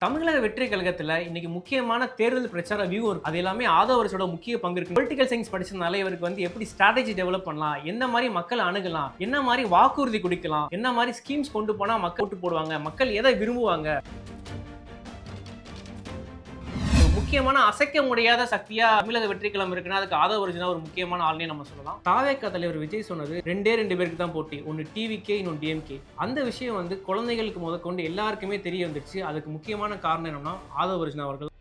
தமிழக வெற்றி கழகத்துல இன்னைக்கு முக்கியமான தேர்தல் பிரச்சார வியூ இருக்கு. அது எல்லாமே ஆதவர்ஸோட முக்கிய பங்கு இருக்கு. பொலிட்டிக்கல் சயின்ஸ் படிச்சதுனால இவருக்கு எப்படி ஸ்ட்ராட்டஜி டெவலப் பண்ணலாம், என்ன மாதிரி மக்கள் அணுகலாம், என்ன மாதிரி வாக்குறுதி கொடுக்கலாம், என்ன மாதிரி ஸ்கீம்ஸ் கொண்டு போனா மக்கள் ஓட்டு போடுவாங்க, மக்கள் எதை விரும்புவாங்க. முக்கியமான அசைக்க முடியாத சக்தியா தமிழக வெற்றி கழகம் இருக்குன்னா அதுக்கு ஆதவர்ஜுனா ஒரு முக்கியமான ஆள்னே நம்ம சொல்லலாம். தாவேக தலைவர் விஜய் சொன்னது ரெண்டு பேருக்கு தான் போட்டி, ஒன்னு டிவிகே இன்னொன்று டிஎம்கே. அந்த விஷயம் குழந்தைகளுக்கு முதற்கொண்டு எல்லாருக்குமே தெரிய வந்துருச்சு. அதுக்கு முக்கியமான காரணம் என்னன்னா ஆதவர்ஜுனா அவர்கள்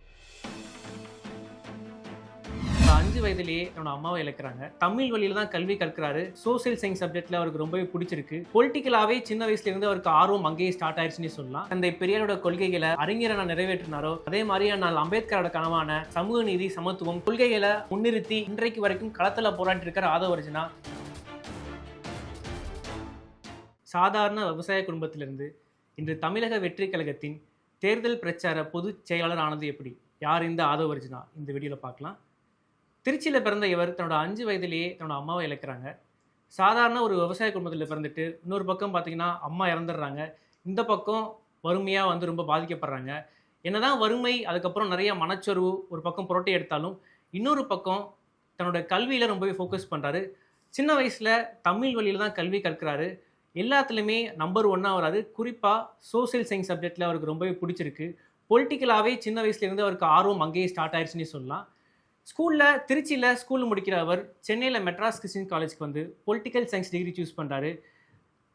5 வயதிலேயே தன்னோட அம்மாவை இழக்கிறாங்க. தமிழ் வழியில தான் கல்வி கற்கிறாரு. சோசியல் சயின்ஸ் சப்ஜெக்ட்ல அவருக்கு ரொம்பவே பிடிச்சிருக்கு. பொலிட்டிக்கலாவே சின்ன வயசுல இருந்து அவருக்கு ஆர்வம் அங்கேயே ஸ்டார்ட் ஆயிடுச்சுன்னு சொல்லலாம். அந்த பெரியாரோட கொள்கைகளை அறிஞரை நிறைவேற்றினாரோ அதே மாதிரி நான் அம்பேத்கரோட கனவான சமூக நீதி சமத்துவம் கொள்கைகளை முன்னிறுத்தி இன்றைக்கு வரைக்கும் களத்துல போராட்டி இருக்கிற ஆதவர்ஜுனா சாதாரண விவசாய குடும்பத்திலிருந்து இன்று தமிழக வெற்றி கழகத்தின் தேர்தல் பிரச்சார பொதுச் செயலாளர் ஆனது எப்படி? யார் இந்த ஆதவர்ஜுனா? இந்த வீடியோல பார்க்கலாம். திருச்சியில் பிறந்த இவர் தன்னோட 5 வயதிலேயே தன்னோட அம்மாவை இழக்கிறாங்க. சாதாரண ஒரு விவசாய குடும்பத்தில் பிறந்துட்டு இன்னொரு பக்கம் பார்த்தீங்கன்னா அம்மா இறந்துடுறாங்க. இந்த பக்கம் வறுமையாக ரொம்ப பாதிக்கப்படுறாங்க. என்னதான் வறுமை, அதுக்கப்புறம் நிறைய மனச்சோர்வு ஒரு பக்கம் புரட்டி எடுத்தாலும் இன்னொரு பக்கம் தன்னோட கல்வியில் ரொம்பவே ஃபோக்கஸ் பண்ணுறாரு. சின்ன வயசில் தமிழ் வழியில் தான் கல்வி கற்கிறாரு. எல்லாத்துலேயுமே நம்பர் 1 வராது. குறிப்பாக சோசியல் சயின்ஸ் சப்ஜெக்டில் அவருக்கு ரொம்பவே பிடிச்சிருக்கு. பொலிட்டிக்கலாகவே சின்ன வயசுலேருந்து அவருக்கு ஆர்வம் அங்கேயே ஸ்டார்ட் ஆயிடுச்சுன்னு சொல்லலாம். திருச்சியில் ஸ்கூல் முடிக்கிற அவர் சென்னையில் மெட்ராஸ் கிறிஸ்டியன் காலேஜ்க்கு பொலிட்டிக்கல் சயின்ஸ் டிகிரி சூஸ் பண்ணுறாரு.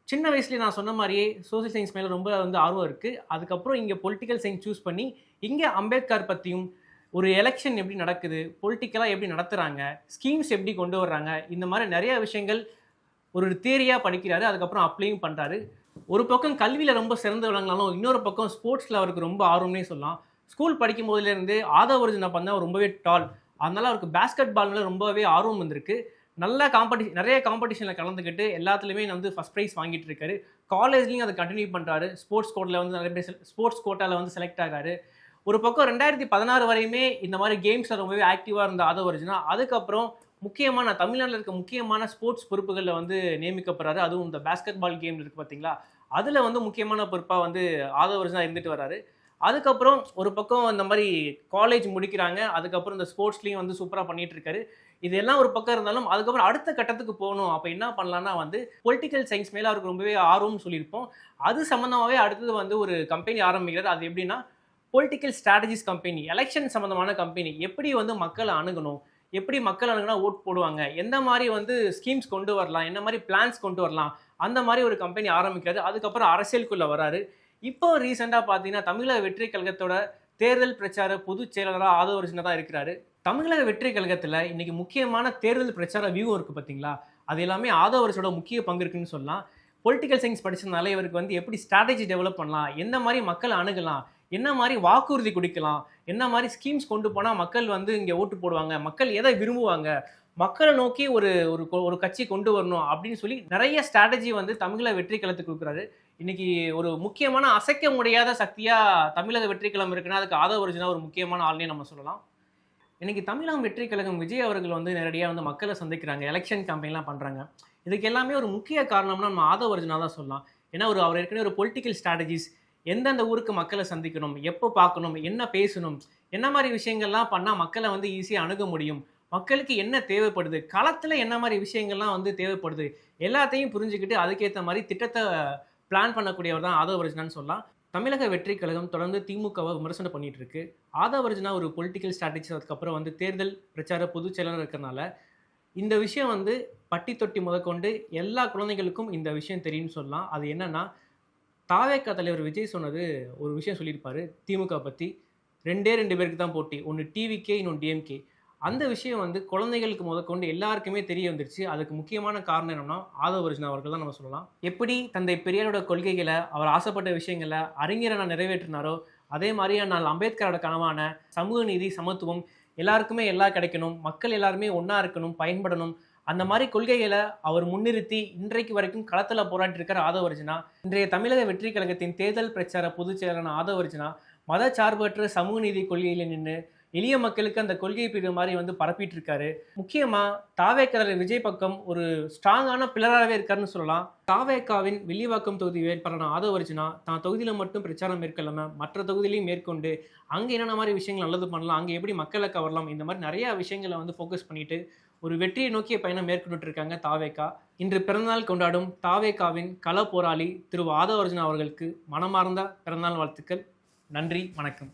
சின்ன வயசுலேயே நான் சொன்ன மாதிரியே சோசியல் சயின்ஸ் மேலே ரொம்ப ஆர்வம் இருக்குது. அதுக்கப்புறம் இங்கே பொலிட்டிக்கல் சயின்ஸ் சூஸ் பண்ணி இங்கே அம்பேத்கர் பற்றியும் ஒரு எலெக்ஷன் எப்படி நடக்குது, பொலிட்டிக்கலாக எப்படி நடத்துகிறாங்க, ஸ்கீம்ஸ் எப்படி கொண்டு வர்றாங்க, இந்த மாதிரி நிறையா விஷயங்கள் ஒரு தியரியாக படிக்கிறாரு. அதுக்கப்புறம் அப்ளையும் பண்ணுறாரு. ஒரு பக்கம் கல்வியில் ரொம்ப சிறந்து விளங்கினாலும் இன்னொரு பக்கம் ஸ்போர்ட்ஸில் அவருக்கு ரொம்ப ஆர்வம்னே சொல்லலாம். ஸ்கூல் படிக்கும் போதுலேருந்து ஆதவர்ஜுனா பண்ண ரொம்பவே டால். அதனால அவருக்கு பேஸ்கெட் பால் மேலே ரொம்பவே ஆர்வம் வந்திருக்கு. நிறைய காம்படிஷனில் கலந்துக்கிட்டு எல்லாத்துலேயுமே ஃபஸ்ட் ப்ரைஸ் வாங்கிட்டு இருக்காரு. காலேஜ்லேயும் அதை கண்டினியூ பண்ணுறாரு. ஸ்போர்ட்ஸ் கோட்டாவில் செலக்ட் ஆகாரு. ஒரு பக்கம் 2016 வரையுமே இந்த மாதிரி கேம்ஸில் ரொம்பவே ஆக்டிவாக இருந்த ஆதவர்ஜுனா அதுக்கப்புறம் தமிழ்நாட்டில் இருக்க முக்கியமான ஸ்போர்ட்ஸ் பொறுப்புகளில் நியமிக்கப்படுறாரு. அதுவும் இந்த பேஸ்கெட் பால் கேம் இருக்குது பார்த்தீங்களா, அதில் முக்கியமான பொறுப்பாக ஆதவர்ஜுனா இருந்துட்டு வர்றாரு. அதுக்கப்புறம் ஒரு பக்கம் இந்த மாதிரி காலேஜ் முடிக்கிறாங்க. அதுக்கப்புறம் இந்த ஸ்போர்ட்ஸ்லையும் சூப்பராக பண்ணிட்டு இருக்காரு. இதெல்லாம் ஒரு பக்கம் இருந்தாலும் அதுக்கப்புறம் அடுத்த கட்டத்துக்கு போகணும். அப்போ என்ன பண்ணலான்னா பொலிட்டிக்கல் சயின்ஸ் மேலே அவருக்கு ரொம்பவே ஆர்வம்னு சொல்லியிருப்போம். அது சம்மந்தமாகவே அடுத்தது ஒரு கம்பெனி ஆரம்பிக்கிறார். அது எப்படின்னா பொலிட்டிக்கல் ஸ்ட்ராட்டஜிஸ் கம்பெனி, எலெக்ஷன் சம்மந்தமான கம்பெனி. எப்படி மக்களை அணுகணும், எப்படி மக்கள் அணுகுனா ஓட் போடுவாங்க, எந்த மாதிரி ஸ்கீம்ஸ் கொண்டு வரலாம், என்ன மாதிரி பிளான்ஸ் கொண்டு வரலாம், அந்த மாதிரி ஒரு கம்பெனி ஆரம்பிக்கிறாரு. அதுக்கப்புறம் அரசியலுக்குள்ளே வராரு. இப்போ ரீசெண்டாக பார்த்தீங்கன்னா தமிழக வெற்றி கழகத்தோட தேர்தல் பிரச்சார பொதுச் செயலாளராக ஆதவர்ஜுனா தான் இருக்கிறாரு. தமிழக வெற்றி கழகத்தில் இன்னைக்கு முக்கியமான தேர்தல் பிரச்சார வியூ இருக்குது பார்த்தீங்களா, அது எல்லாமே ஆதவர்ஸோட முக்கிய பங்கு இருக்குன்னு சொல்லலாம். பொலிட்டிக்கல் சயின்ஸ் படிச்சதுனால இவருக்கு எப்படி ஸ்ட்ராட்டஜி டெவலப் பண்ணலாம், என்ன மாதிரி மக்கள் அணுகலாம், என்ன மாதிரி வாக்குறுதி கொடுக்கலாம், என்ன மாதிரி ஸ்கீம்ஸ் கொண்டு போனால் மக்கள் இங்கே ஓட்டு போடுவாங்க, மக்கள் எதை விரும்புவாங்க, மக்களை நோக்கி ஒரு கட்சி கொண்டு வரணும் அப்படின்னு சொல்லி நிறைய ஸ்ட்ராட்டஜி தமிழக வெற்றி கழகத்துக்கு கொடுக்குறாரு. இன்னைக்கு ஒரு முக்கியமான அசைக்க முடியாத சக்தியா தமிழக வெற்றி கழகம் இருக்குன்னா அதுக்கு ஆதவர்ஜுனா ஒரு முக்கியமான ஆள்னே நம்ம சொல்லலாம். இன்னைக்கு தமிழகம் வெற்றி கழகம் விஜய் அவர்கள் நேரடியாக மக்களை சந்திக்கிறாங்க, எலெக்ஷன் கேம்பெயின்லாம் பண்ணுறாங்க. இதுக்கு எல்லாமே ஒரு முக்கிய காரணம்னா நம்ம ஆதவர்ஜுனா தான் சொல்லலாம். ஏன்னா அவர் ஏற்கனவே ஒரு பொலிட்டிக்கல் ஸ்ட்ராட்டஜிஸ், எந்தெந்த ஊருக்கு மக்களை சந்திக்கணும், எப்போ பார்க்கணும், என்ன பேசணும், என்ன மாதிரி விஷயங்கள்லாம் பண்ணால் மக்களை ஈஸியாக அணுக முடியும், மக்களுக்கு என்ன தேவைப்படுது, களத்தில் என்ன மாதிரி விஷயங்கள்லாம் தேவைப்படுது, எல்லாத்தையும் புரிஞ்சுக்கிட்டு அதுக்கேற்ற மாதிரி திட்டத்தை பிளான் பண்ணக்கூடியவர் தான் ஆதவர்ஜுனான்னு சொல்லலாம். தமிழக வெற்றி கழகம் தொடர்ந்து திமுகவை விமர்சனம் பண்ணிட்டு இருக்கு. ஆதவர்ஜுனா ஒரு பொலிட்டிக்கல் ஸ்ட்ராட்டஜி, அதுக்கப்புறம் தேர்தல் பிரச்சார பொதுச் செயலாளர் இருக்கிறனால இந்த விஷயம் பட்டி தொட்டி முதற்கொண்டு எல்லா குழந்தைகளுக்கும் இந்த விஷயம் தெரியும்னு சொல்லலாம். அது என்னன்னா, தாவேக தலைவர் விஜய் சொன்னது ஒரு விஷயம் சொல்லியிருப்பாரு திமுக பற்றி, ரெண்டு பேருக்கு தான் போட்டி, ஒன்று டிவிகே இன்னொன்று டிஎம்கே. அந்த விஷயம் குழந்தைகளுக்கு முதற்கொண்டு எல்லாருக்குமே தெரிய வந்துருச்சு. அதுக்கு முக்கியமான காரணம் என்னன்னா ஆதவர்ஜுனா அவர்கள் தான் நம்ம சொல்லலாம். எப்படி தந்தை பெரியாரோட கொள்கைகளை, அவர் ஆசைப்பட்ட விஷயங்களை அறிஞரை நிறைவேற்றினாரோ அதே மாதிரி நான் அம்பேத்கரோட கனவான சமூக நீதி சமத்துவம் எல்லாருக்குமே எல்லாம் கிடைக்கணும், மக்கள் எல்லாருமே ஒன்றா இருக்கணும், பயன்படணும், அந்த மாதிரி கொள்கைகளை அவர் முன்னிறுத்தி இன்றைக்கு வரைக்கும் களத்தில் போராட்டி இருக்கிற ஆதவர்ஜுனா இன்றைய தமிழக வெற்றி கழகத்தின் தேர்தல் பிரச்சார பொதுச் செயலாளரான ஆதவர்ஜுனா மதச்சார்பற்ற சமூக நீதி கொள்கையில் நின்று எளிய மக்களுக்கு அந்த கொள்கை பிரிவு மாதிரி வந்து பரப்பிட்டு இருக்காரு. முக்கியமா தாவேக்காரர் விஜய் பக்கம் ஒரு ஸ்ட்ராங்கான பில்லராகவே இருக்காருன்னு சொல்லலாம். தாவேக்காவின் வில்லிவாக்கம் தொகுதி வேட்பாளரான ஆதவ் அர்ஜுனா தான் தொகுதியில மட்டும் பிரச்சாரம் மேற்கொள்ளாம மற்ற தொகுதியிலையும் மேற்கொண்டு அங்க என்னென்ன மாதிரி விஷயங்கள் நல்லது பண்ணலாம், அங்க எப்படி மக்களை கவரலாம், இந்த மாதிரி நிறைய விஷயங்களை வந்து ஃபோக்கஸ் பண்ணிட்டு ஒரு வெற்றியை நோக்கிய பயணம் மேற்கொண்டுட்டு இருக்காங்க தாவேகா. இன்று பிறந்தநாள் கொண்டாடும் தாவேகாவின் கள போராளி திரு ஆதவ அர்ஜுனா அவர்களுக்கு மனமார்ந்த பிறந்தநாள் வாழ்த்துக்கள். நன்றி, வணக்கம்.